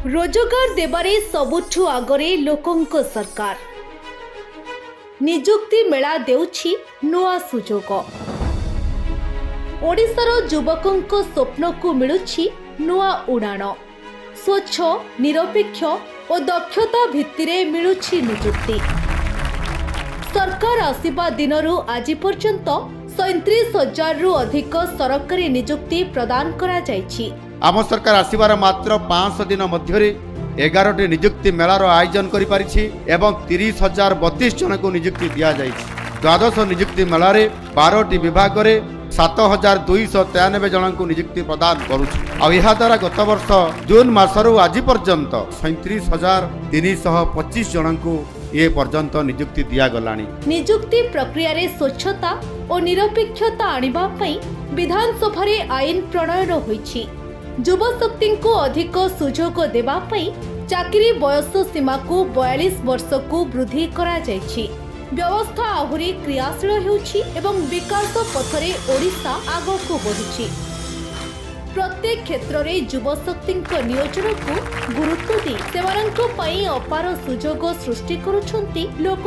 रोजगार देबारे सबुठु आगरे लोकंको सरकार निजुक्ति मेला देउछि नुआ सुजोग। ओडिशार युवकंको स्वप्नकु मिलुछि नुआ उड़ाण। स्वच्छ निरपेक्ष और दक्षता भित्तिरे मिलुछि निजुक्ति। सरकार आसिबा दिनरु आज पर्यंत 37,000 रु अधिक सरकारी निजुक्ति प्रदान करा जायछि। आम सरकार आसबार मात्र 5 दिन मध्य 11टी निजुक्ति मेलार आयोजन कर 30,032 जन को निजुक्ति दि जाए। द्वादश निजुक्ति मेलार 12टी विभाग में 7,293 जन को निजुक्ति प्रदान करुद्वारा गत वर्ष जून मासरू आज पर्यंत 37,325 जन को ये पर्यंत निजुक्ति दिगला। निजुक्ति प्रक्रिया रे स्वच्छता और निरपेक्षता आनिबा पई विधानसभा रे आईन प्रणयन होईछि। युवशक्ति को अधिक सुजोग देबा पई चाकरी बयस सीमा को 42 वर्ष को वृद्धि करा जायछि। व्यवस्था आहुरी क्रियाशील हेउछि एवं विकास पथरे ओडिशा आगको बढ़ुछि। प्रत्येक क्षेत्र में युवशक्ति नियोजन को गुरुत्व दी सेमानंको पई अपार सुजोग सृष्टि करुछंती लोक।